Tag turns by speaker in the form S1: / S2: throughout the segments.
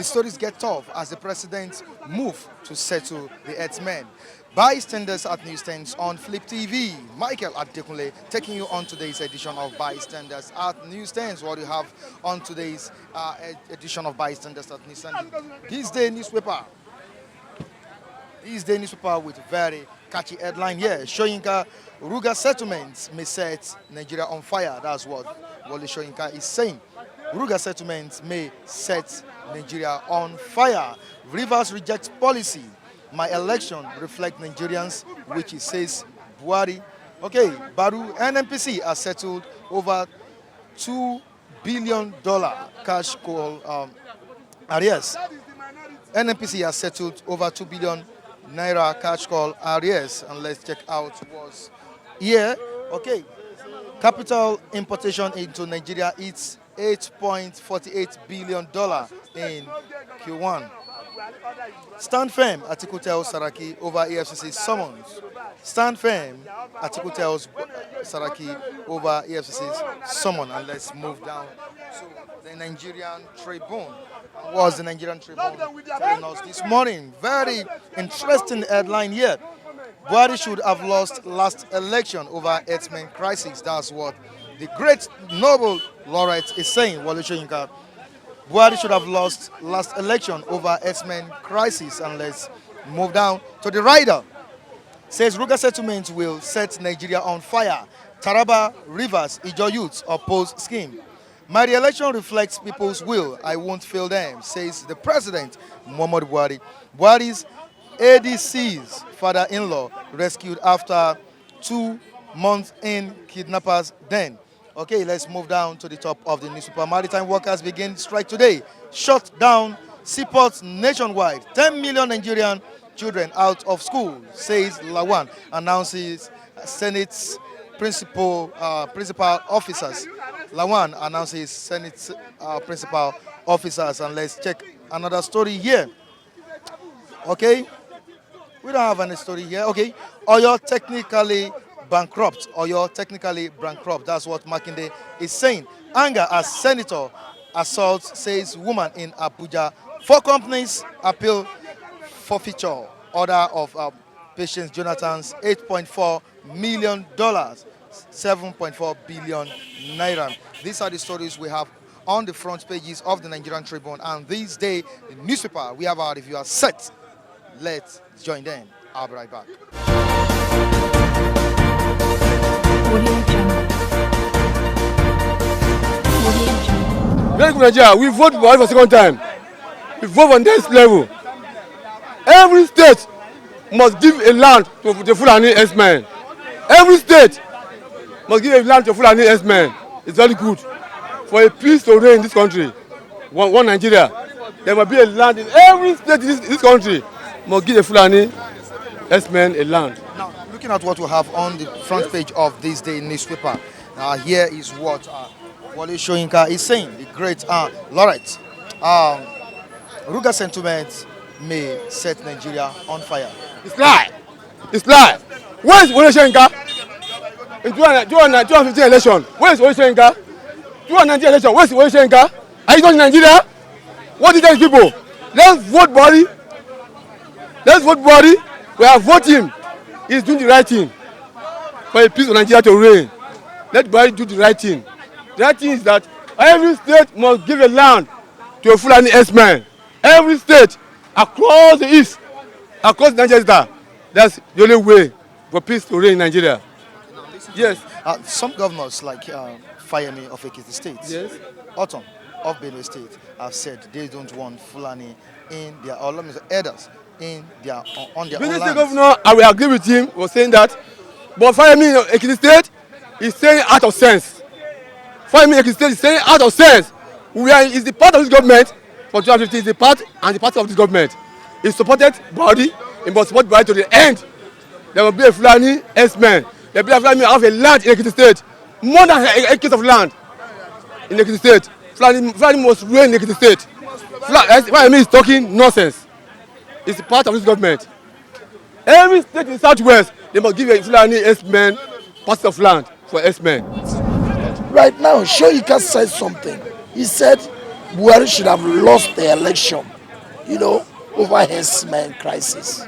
S1: stories get tough as the president moves to settle the herdsmen. Bystanders at Newsstands on Flip TV. Michael Adekunle taking you on today's edition of Bystanders at Newsstands. What do you have on today's edition of Bystanders at Newsstands? This day newspaper. This day newspaper with very catchy headline here. Soyinka, Ruga settlements may set Nigeria on fire. That's what Wole Soyinka is saying. Ruga settlements may set Nigeria on fire. Rivers rejects policy. My election reflect Nigerians, which he says Buhari. Okay, Baru NNPC has settled over $2 billion cash call arrears. NNPC has settled over 2 billion naira cash call arrears. And let's check out what's here. Okay, capital importation into Nigeria hits $8.48 billion in Q1. Stand firm, article tells Saraki over EFCC summons. Stand firm, article tells Saraki over EFCC's summon. And let's move down to the Nigerian Tribune. Was the Nigerian Tribune telling us this morning? Very interesting headline here. Buhari should have lost last election over herdsmen crisis. That's what the great Nobel laureate is saying, Wole Soyinka. Buhari should have lost last election over herdsmen crisis. And let's move down to the rider. Says Ruga settlement will set Nigeria on fire. Taraba, Rivers, Ijo youths oppose scheme. My re-election reflects people's will. I won't fail them, says the president, Muhammadu Buhari. Buhari's ADC's father-in-law rescued after 2 months in kidnappers' den. Okay, let's move down to the top of the newspaper. Maritime workers begin strike today. Shut down seaports nationwide. 10 million Nigerian children out of school, says Lawan. Announces Senate's principal officers. Lawan announces Senate principal officers. And let's check another story here. Okay, we don't have any story here. Okay, Oyo technically bankrupt. Oyo technically bankrupt. That's what Makinde is saying. Anger as senator assault, says woman in Abuja. 4 companies appeal forfeiture order of Patience Jonathan's $8.4 million, 7.4 billion naira. These are the stories we have on the front pages of the Nigerian Tribune. And this day, the newspaper, we have our reviewers set. Let's join them. I'll be right back.
S2: Very good, Nigeria. We vote for the second time. We vote on this level. Every state must give a land to the Fulani herdsmen. Every state must give a land to Fulani herdsmen. It's very good for a peace to reign in this country. One Nigeria. There must be a land in every state in this country. Must give the Fulani herdsmen a land.
S1: Now, looking at what we have on the front page of this day newspaper, here is what Wole Soyinka is saying, the great laureate. Ruga sentiment may set Nigeria on fire.
S2: It's lie. It's lie. Where is Wole Soyinka? In 2015 election, where is Wole Soyinka? 2019 election, where is Wole Soyinka? Are you going to Nigeria? What did you tell people? Let's vote Buhari. Let's vote Buhari. We are voting. He's doing the right thing for a peace of Nigeria to reign. Let Buhari do the right thing. The right thing is that every state must give a land to a Fulani herdsman. Every state across the east, across Nigeria, that's the only way for peace to reign in Nigeria. Yes.
S1: Some governors like Fayemi of Ekiti State,
S2: yes,
S1: Otom of Benue State have said they don't want Fulani in their, or let me say, elders in their on their own
S2: Benue
S1: lands.
S2: State governor, I will agree with him, was saying that, but Fayemi of Ekiti State is saying out of sense. Fayemi of Ekiti State is saying out of sense. Is the part of this government for 2015 is the part and the party of this government. He supported Buhari. He must support Buhari to the end. There will be a Fulani herdsman. There will be a Fulani have a land in Ekiti State, more than acres of land in Ekiti State. Fulani must reign in Ekiti State. Fayemi is talking nonsense. It's part of this government. Every state in the southwest, they must give a Fulani herdsman parts of land for herdsmen.
S3: Right now, Soyinka said something. He said Buhari should have lost the election over herdsmen crisis.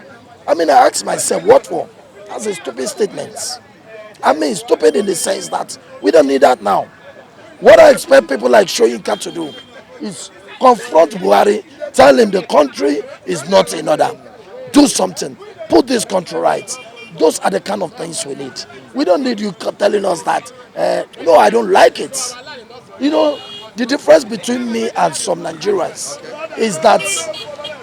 S3: I mean, I ask myself, what for? That's a stupid statement. I mean, stupid in the sense that we don't need that now. What I expect people like Soyinka to do is confront Buhari, tell him the country is not in order. Do something. Put this country right. Those are the kind of things we need. We don't need you telling us that, no, I don't like it. The difference between me and some Nigerians is that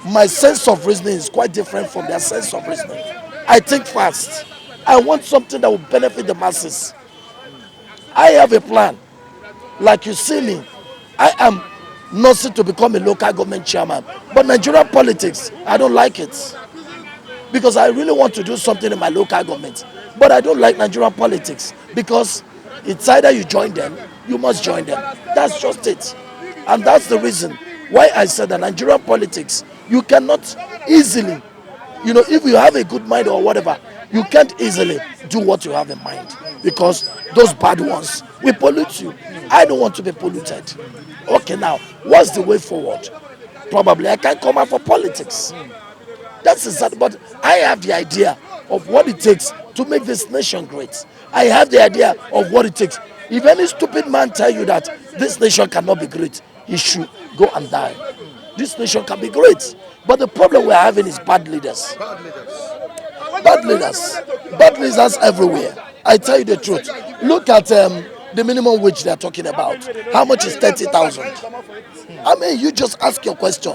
S3: my sense of reasoning is quite different from their sense of reasoning. I think fast. I want something that will benefit the masses. I have a plan. Like you see me, I am nothing to become a local government chairman. But Nigerian politics, I don't like it. Because I really want to do something in my local government. But I don't like Nigerian politics because it's either you join them, you must join them. That's just it. And that's the reason why I said that Nigerian politics, you cannot easily, if you have a good mind or whatever, you can't easily do what you have in mind because those bad ones will pollute you. I don't want to be polluted. Okay, now, what's the way forward? Probably I can't come out for politics. That's exactly, but I have the idea of what it takes to make this nation great. I have the idea of what it takes. If any stupid man tell you that this nation cannot be great, he should go and die. This nation can be great. But the problem we're having is bad leaders. Bad leaders. Bad leaders everywhere. I tell you the truth. Look at the minimum wage they're talking about. How much is 30,000? I mean, you just ask your question.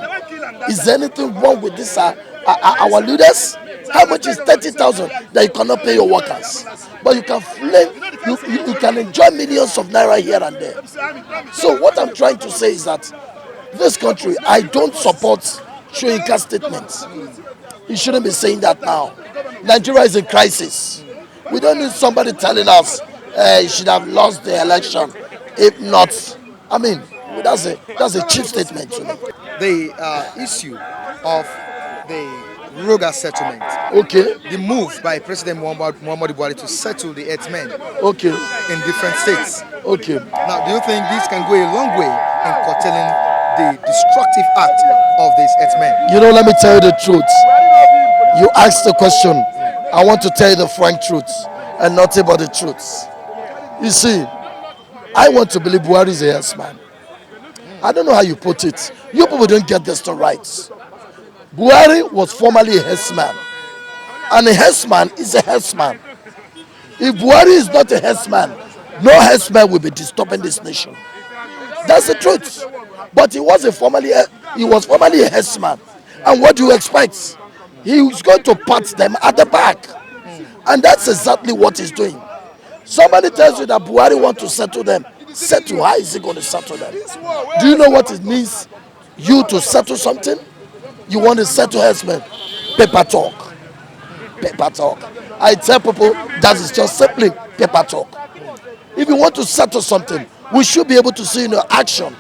S3: Is there anything wrong with this? Our leaders? How much is 30,000 that you cannot pay your workers? But you can flame, you can enjoy millions of naira here and there. So what I'm trying to say is that this country, I don't support Soyinka statements. He shouldn't be saying that now. Nigeria is in crisis. We don't need somebody telling us he should have lost the election. If not, I mean, that's a cheap statement to me.
S1: The issue of the Ruga settlement.
S3: Okay.
S1: The move by President Muhammadu Buhari to settle the herdsmen.
S3: Okay.
S1: In different states.
S3: Okay.
S1: Now, do you think this can go a long way in curtailing the destructive act of these herdsmen?
S3: Let me tell you the truth. You asked the question. I want to tell you the frank truth and nothing but the truth. You see, I want to believe Buhari is a herdsman. I don't know how you put it. You people don't get this to right. Buhari was formerly a herdsman. And a herdsman is a herdsman. If Buhari is not a herdsman, no herdsman will be disturbing this nation. That's the truth. But he was formerly a herdsman. And what do you expect? He was going to pat them at the back. And that's exactly what he's doing. Somebody tells you that Buhari wants to settle them. Settle? How is he going to settle them? Do you know what it means? You to settle something? You want to settle herdsmen? Paper talk. Paper talk. I tell people that is just simply paper talk. If you want to settle something, we should be able to see in your action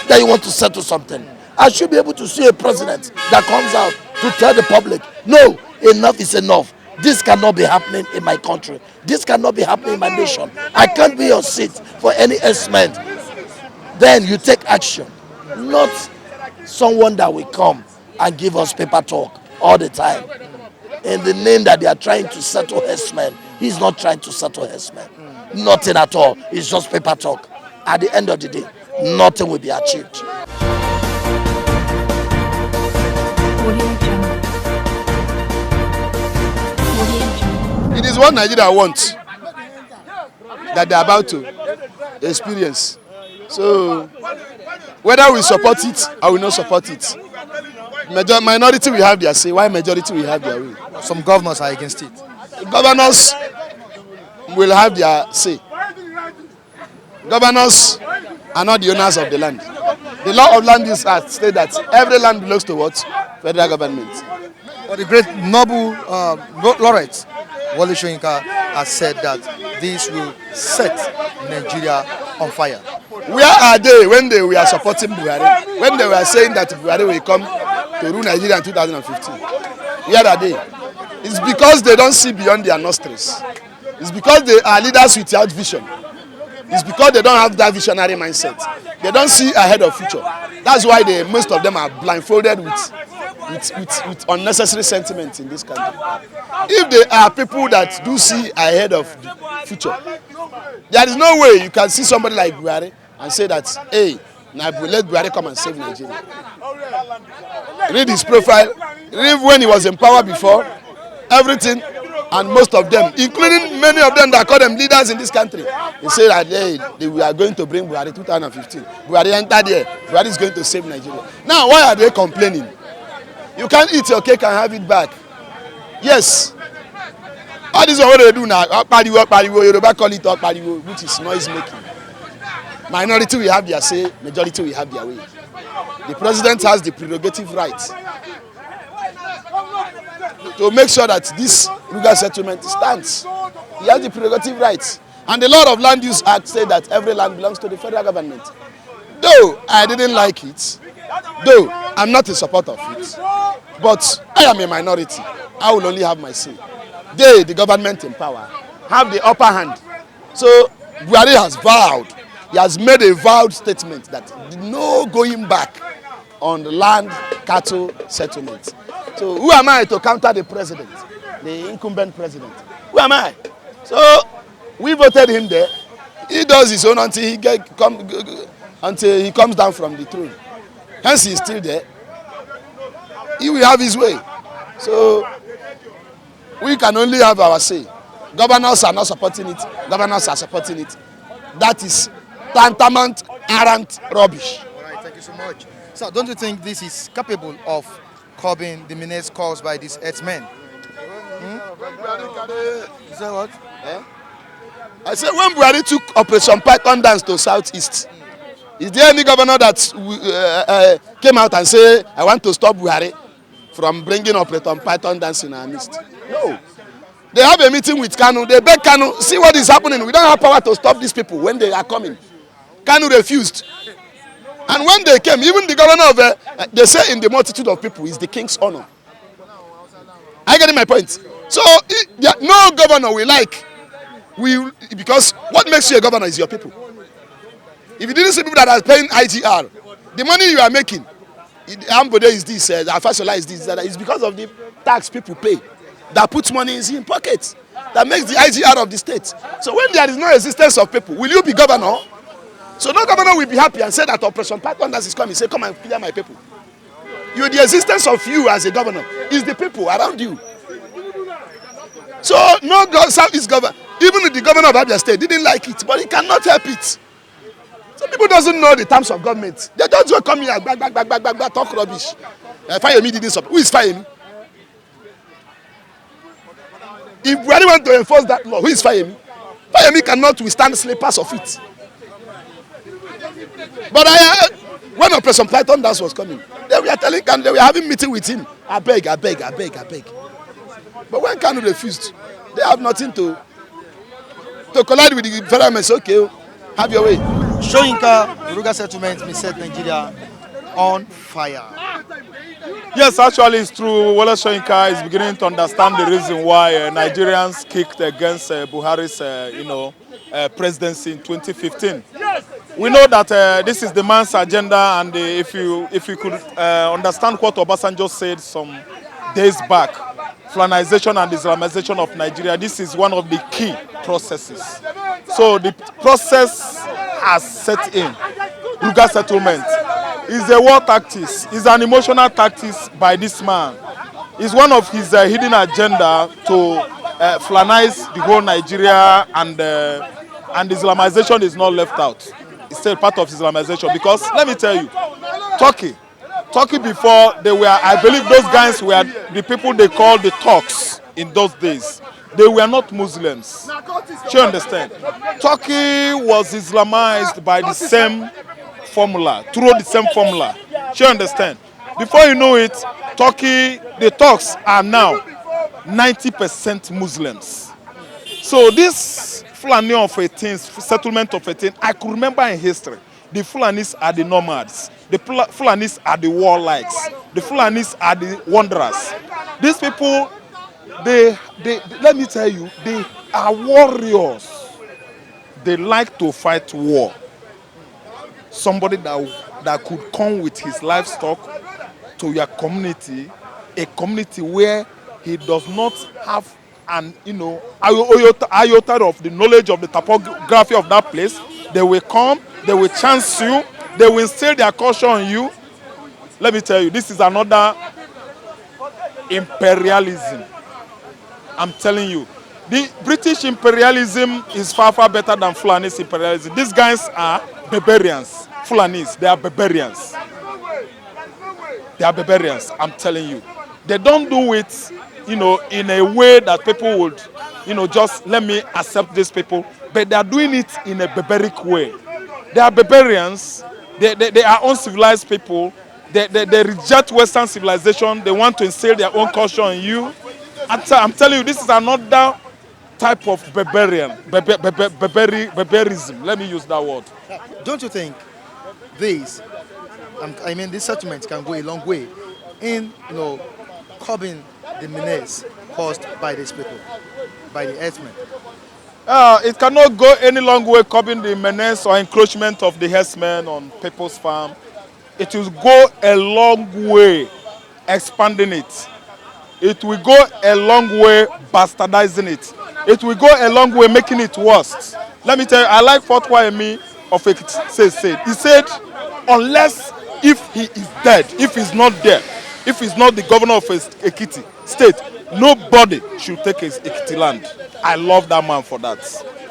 S3: that you want to settle something. I should be able to see a president that comes out to tell the public, no, enough is enough. This cannot be happening in my country. This cannot be happening in my nation. I can't be on seat for any herdsman. Then you take action, not someone that will come and give us paper talk all the time. In the name that they are trying to settle herdsmen, he's not trying to settle herdsmen. Nothing at all. It's just paper talk. At the end of the day, nothing will be achieved.
S2: It is what Nigeria wants that they are about to experience. So whether we support it or we not support it, minority will have their say, while majority will have their way.
S1: Some governors are against it.
S2: The governors will have their say. Governors are not the owners of the land. The law of land use act states that every land belongs to what? Federal government.
S1: But the great noble laureate Wole Soyinka has said that this will set Nigeria on fire.
S2: Where are they when they were supporting Buhari? When they were saying that Buhari will come to rule Nigeria in 2015? Where are they? It's because they don't see beyond their nostrils. It's because they are leaders without vision. It's because they don't have that visionary mindset. They don't see ahead of future. That's why most of them are blindfolded with
S4: with unnecessary sentiments in this country. If there are people that do see ahead of the future, there is no way you can see somebody like Buhari and say that, hey, now let Buhari come and save Nigeria. Read his profile, read when he was in power before, everything, and most of them, including many of them that call them leaders in this country, they say that they we are going to bring Buhari 2015. Buhari entered here. Buhari is going to save Nigeria. Now, why are they complaining? You can't eat your cake and have it back. Yes. All this is what they do now. Yoruba call it Okpariwo, which is noise making. Minority will have their say, majority will have their way. The president has the prerogative right to make sure that this Ruga settlement stands. He has the prerogative rights. And the law of land use act said that every land belongs to the federal government. Though I didn't like it, though I'm not in support of it, but I am a minority. I will only have my say. They, the government in power, have the upper hand. So Buhari has vowed, he has made a vowed statement that no going back on the land cattle settlement. So who am I to counter the president, the incumbent president? Who am I? So we voted him there. He does his own until he comes down from the throne. Hence he is still there. He will have his way. So we can only have our say. Governors are not supporting it. Governors are supporting it. That is tantamount, arrant rubbish.
S1: All right, thank you so much. So don't you think this is capable of curbing the menace caused by these herdsmen?
S4: You say what? I said when Buhari took Operation Python dance to Southeast, is there any governor that came out and said, I want to stop Buhari from bringing Operation Python dance in our midst? No. They have a meeting with Kanu. They beg Kanu, see what is happening. We don't have power to stop these people when they are coming. Kanu refused. And when they came, even the governor of, they say in the multitude of people, is the king's honor. I get my point. So no governor we like, because what makes you a governor is your people. If you didn't see people that are paying IGR, the money you are making, Ambode is this, Afasola is this, that is because of the tax people pay that puts money in pockets, that makes the IGR of the state. So when there is no existence of people, will you be governor? So no governor will be happy and say that Operation Python dance is coming. Say, come and clear my people. The existence of you as a governor is the people around you. So no Southeast governor, even the governor of Abia State didn't like it, but he cannot help it. Some people doesn't know the terms of government. They just come here, talk rubbish. Fayemi didn't support. Who is Fayemi? If we really want to enforce that law, who is Fayemi? Fayemi cannot withstand slippers of it. But when Operation Python dance was coming, they were telling Kanu, they were having meeting with him. I beg. But when Kanu refused, they have nothing to collide with the federal government. Okay, have your way.
S1: Soyinka, Ruga settlement may set Nigeria on fire.
S5: Yes, actually it's true. Wole Soyinka is beginning to understand the reason why Nigerians kicked against Buhari's presidency in 2015. We know that this is the man's agenda, and if you could understand what Obasanjo said some days back, Fulanization and Islamization of Nigeria, this is one of the key processes. So the process has set in. Ruga settlement is a war tactics, is an emotional tactics by this man. It's one of his hidden agenda to Fulanize the whole Nigeria, and Islamization is not left out. It's still part of Islamization, because let me tell you, Turkey before they were, I believe those guys were the people they called the Turks in those days. They were not Muslims. Do you understand? Turkey was Islamized by the same formula, through the same formula. Do you understand? Before you know it, Turkey, the Turks are now 90% Muslims. So this Fulani of 18, settlement of 18, I could remember in history, the Fulanis are the nomads. The Fulanis are the warlikes. The Fulanis are the wanderers. These people, they let me tell you, they are warriors. They like to fight war. Somebody that could come with his livestock, to your community, a community where he does not have an iota of the knowledge of the topography of that place, they will come, they will chance you, they will instill their culture on you. Let me tell you, this is another imperialism. I'm telling you. The British imperialism is far, far better than Fulani's imperialism. These guys are barbarians. Fulanis, they are barbarians. They are barbarians, I'm telling you. They don't do it, in a way that people would, just let me accept these people. But they are doing it in a barbaric way. They are barbarians. They are uncivilized people. They reject Western civilization. They want to instill their own culture on you. I'm telling you, this is another type of barbarism. Let me use that word.
S1: Don't you think this, this settlement can go a long way in, curbing the menace caused by these people, by the herdsmen?
S5: It cannot go any long way curbing the menace or encroachment of the herdsmen on people's farm. It will go a long way expanding it. It will go a long way bastardizing it. It will go a long way making it worse. Let me tell you, I like what Yemi of Ekiti said. He said, unless if he is dead, if he's not there, if he's not the governor of Ekiti state, nobody should take his Ekiti land. I love that man for that.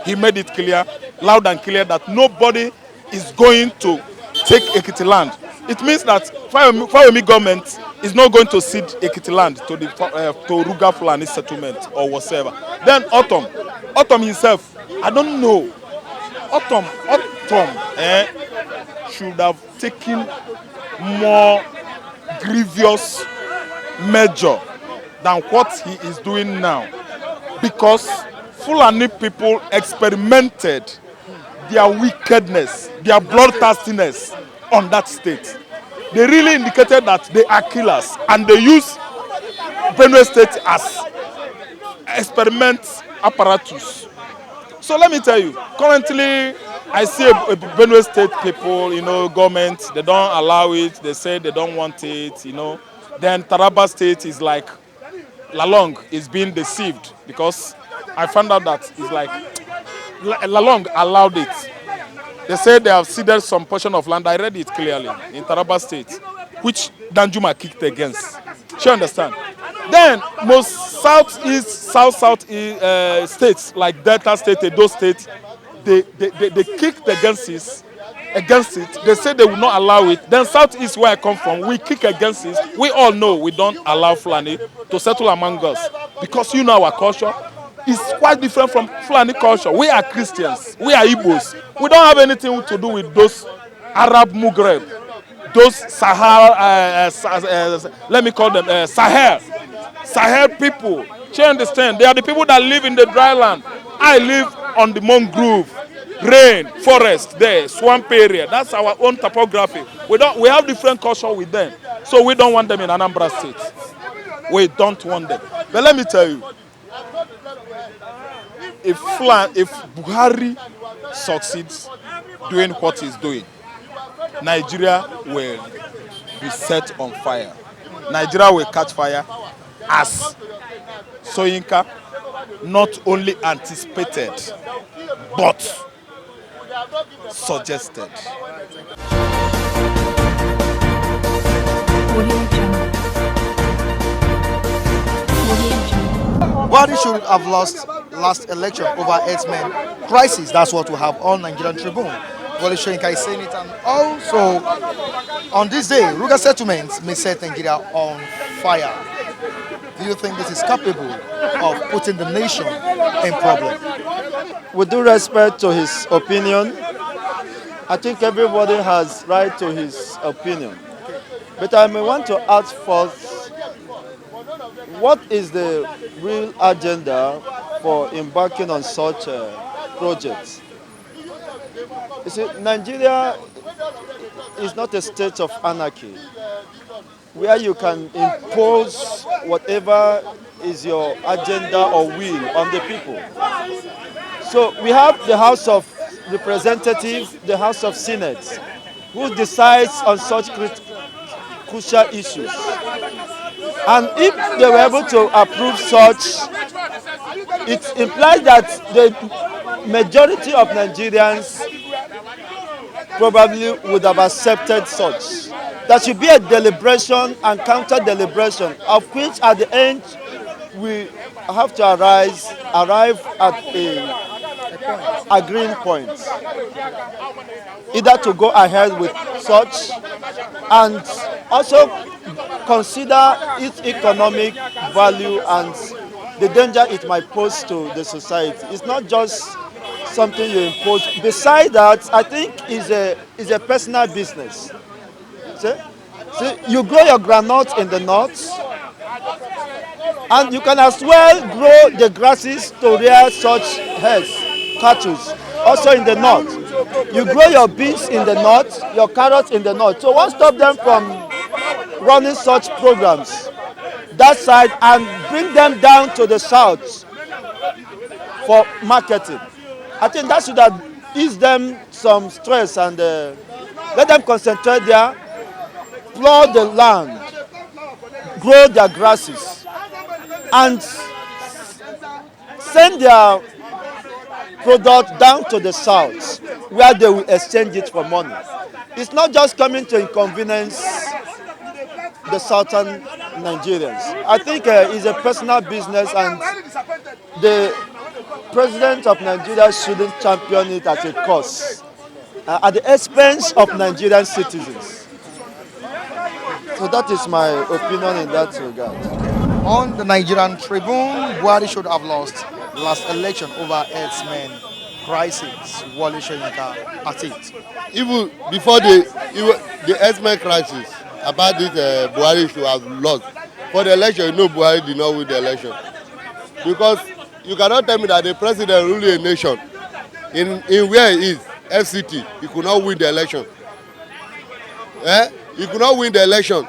S5: He made it clear, loud and clear, that nobody is going to take Ekiti land. It means that Fayemi government is not going to cede Ekiti land to the to Ruga Fulani settlement or whatever. Then Autumn himself, I don't know. Autumn should have taken more grievous measure than what he is doing now, because Fulani people experimented their wickedness, their bloodthirstiness on that state. They really indicated that they are killers, and they use Benue State as experiment apparatus. So let me tell you, currently I see a Benue State people, government, they don't allow it, they say they don't want it, Then Taraba State is like, Lalong is being deceived, because I found out that it's like, Lalong allowed it. They say they have ceded some portion of land. I read it clearly in Taraba State, which Danjuma kicked against. You understand? Then most south-south-east states like Delta State, Edo State, they kicked against it. They say they will not allow it. Then southeast, where I come from, we kick against it. We all know we don't allow Fulani to settle among us, because our culture is quite different from Fulani culture. We are Christians. We are Igbos. We don't have anything to do with those Arab Maghreb, those let me call them Sahel people. You understand? They are the people that live in the dry land. I live on the mangrove, rain, forest, there, swamp area. That's our own topography. We have different culture with them. So we don't want them in Anambra State. We don't want them. But let me tell you, if Buhari succeeds doing what he's doing, Nigeria will be set on fire. Nigeria will catch fire, as Soyinka not only anticipated but suggested.
S1: Buhari should have lost last election over herdsmen crisis. That's what we have on Nigerian Tribune. Soyinka is saying it, and also on this day, Ruga settlements may set Nigeria on fire. Do you think this is capable of putting the nation in problem?
S6: With due respect to his opinion, I think everybody has right to his opinion. But I may want to ask first, what is the real agenda for embarking on such projects? You see, Nigeria is not a state of anarchy where you can impose whatever is your agenda or will on the people. So we have the House of Representatives, the House of Senate, who decides on such crucial issues. And if they were able to approve such, it implies that the majority of Nigerians probably would have accepted such. There should be a deliberation and counter-deliberation, of which at the end we have to arrive at a agreeing point. Either to go ahead with such and also consider its economic value and the danger it might pose to the society. It's not just something you impose. Besides that, I think is a personal business. See, you grow your groundnut in the north, and you can as well grow the grasses to rear such herds, cattle, also in the north. You grow your beans in the north, your carrots in the north. So what stop them from running such programs that side and bring them down to the south for marketing? I think that should have eased them some stress and let them concentrate there, plow the land, grow their grasses, and send their product down to the south where they will exchange it for money. It's not just coming to inconvenience the southern Nigerians. I think it's a personal business, and the president of Nigeria shouldn't champion it as a cause at the expense of Nigerian citizens. So that is my opinion in that regard.
S1: On the Nigerian Tribune, Buhari should have lost last election over herdsmen crisis. Wale Soyinka at it.
S7: Even before the herdsmen crisis, about this Buhari should have lost. For the election, you know Buhari did not win the election. Because you cannot tell me that the president ruling a nation in where he is, FCT, he could not win the election. He could not win the election.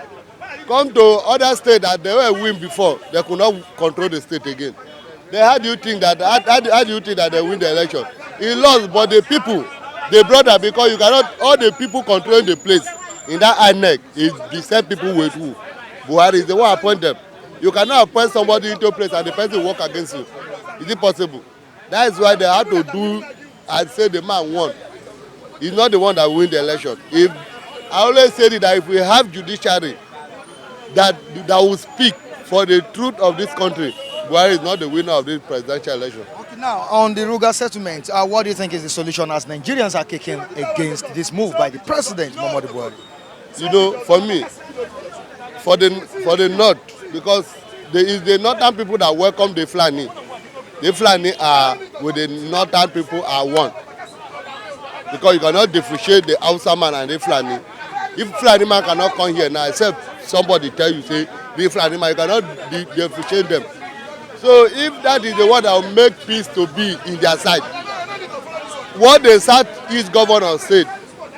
S7: Come to other states that they were win before, they could not control the state again. Then how do you think that they win the election? He lost, but the people, they brought that, because you cannot, all the people controlling the place in that INEC is the same people with who. Buhari is the one appoint them. You cannot appoint somebody into a place and the person will work against you. Is it possible? That is why they have to do and say the man won. He's not the one that win the election. I always say that if we have judiciary that will speak for the truth of this country, Buhari is not the winner of this presidential election.
S1: Okay, now on the Ruga settlement, what do you think is the solution as Nigerians are kicking against this move by the president, Muhammadu Buhari?
S7: You know, for me, for the north, because it's the northern people that welcome the Fulani. The Fulani are with the northern people are one. Because you cannot differentiate the Hausa man and the Fulani. If Fulani man cannot come here now, except somebody tell you, say, the Fulani man, you cannot differentiate them. So if that is the one that will make peace to be in their side, what the Southeast governor said,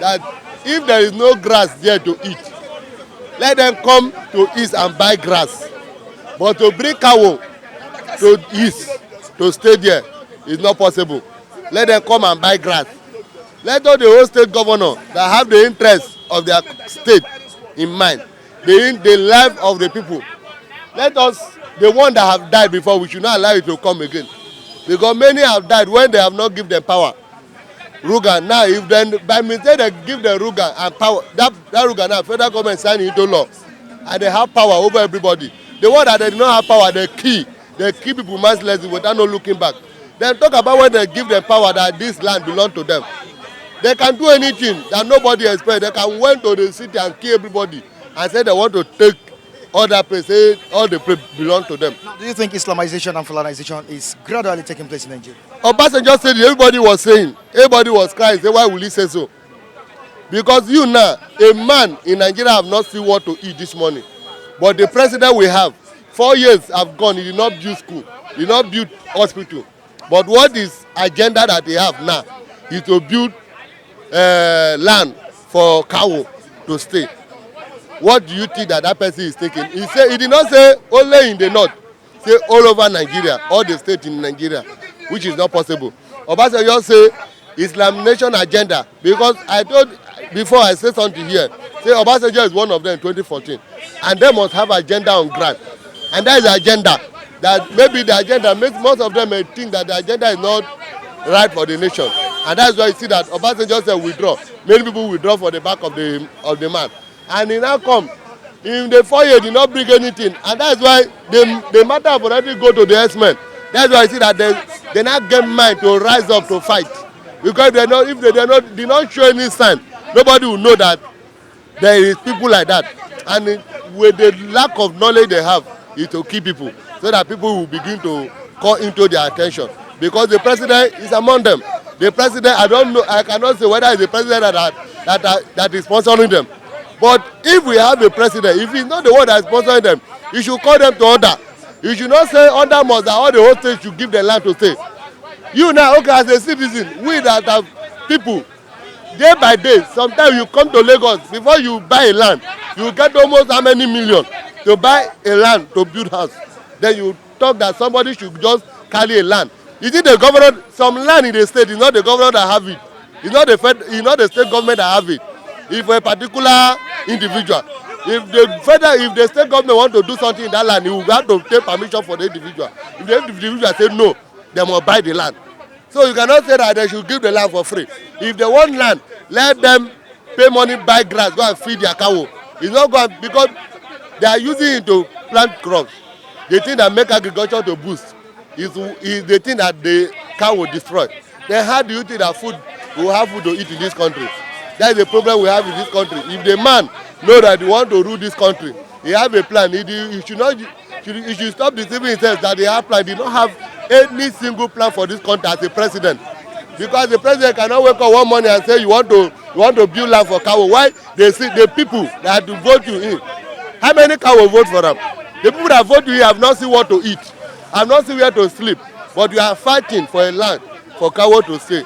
S7: that if there is no grass there to eat, let them come to east and buy grass. But to bring cow to east to stay there is not possible. Let them come and buy grass. Let all the whole state governor that have the interest of their state in mind, the life of the people. Let us, the one that have died before, we should not allow it to come again. Because many have died when they have not given them power. Ruga, now if then by mistake they give them Ruga and power, that Ruga now, federal government sign into law, and they have power over everybody. The one that they do not have power, they kill people mercilessly without no looking back. Then talk about when they give them power that this land belongs to them. They can do anything that nobody expects. They can went to the city and kill everybody and say they want to take all that place, say all the place belong to them.
S1: Do you think Islamization and Fulanization is gradually taking place in Nigeria?
S7: Obasanjo said, everybody was saying, everybody was crying, say, why will he say so? Because you now, a man in Nigeria have not seen what to eat this morning. But the president we have, 4 years have gone, he did not build school, he did not build hospital. But what is agenda that they have now is to build land for cow to stay. What do you think that person is taking? He did not say only in the north, say all over Nigeria, all the states in Nigeria, which is not possible. Obasanjo say Islam nation agenda, because I told before I say something here, say Obasanjo is one of them in 2014, and they must have agenda on ground, and that is the agenda. That maybe the agenda makes most of them may think that the agenda is not right for the nation, and that's why you see that Obasanjo said withdraw. Many people withdraw for the back of the man, and he now come. In the 4 years, did not bring anything, and that's why the matter have already go to the S-men. That's why I see that they not get mind to rise up to fight, because if they did not show any sign, nobody will know that there is people like that, and with the lack of knowledge they have, is to kill people, so that people will begin to call into their attention, because the president is among them. The president, I don't know, I cannot say whether it's the president that is sponsoring them. But if we have a president, if he's not the one that is sponsoring them, he should call them to order. You should not say order must that all the whole state should give the land to stay. You now, okay, as a citizen, we that have people, day by day, sometimes you come to Lagos, before you buy a land, you get almost how many million to buy a land to build house. Then you talk that somebody should just carry a land. Is it the governor? Some land in the state is not the governor that have it. It's not the state government that have it. If a particular individual, if the state government want to do something in that land, you will have to take permission for the individual. If the individual say no, they must buy the land. So you cannot say that they should give the land for free. If they want land, let them pay money, buy grass, go and feed their cow. It's not going, because they are using it to plant crops. The thing that make agriculture to boost is the thing that the cow will destroy. Then how do you think that we will have food to eat in this country? That is the problem we have in this country. If the man know that he want to rule this country, he have a plan. He should stop deceiving himself that he have plan. He don't have any single plan for this country as a president. Because the president cannot wake up one morning and say you want to build land for cow. Why? They see the people that have to vote you in. How many cow will vote for them? The people that vote you in have not seen what to eat, have not seen where to sleep. But you are fighting for a land for cow to stay.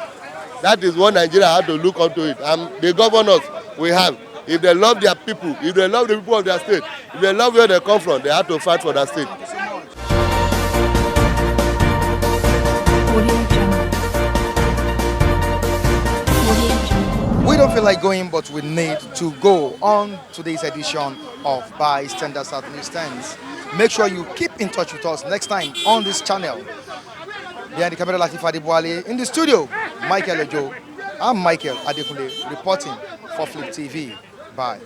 S7: That is what Nigeria had to look onto it. And the governors we have, if they love their people, if they love the people of their state, if they love where they come from, they have to fight for their state.
S1: We don't feel like going, but we need to go on today's edition of Bystanders at Newsstands. Make sure you keep in touch with us next time on this channel. Behind the camera, Latif Adibwale. In the studio, Michael Ejo. I'm Michael Adekunle reporting for Flip TV. Bye.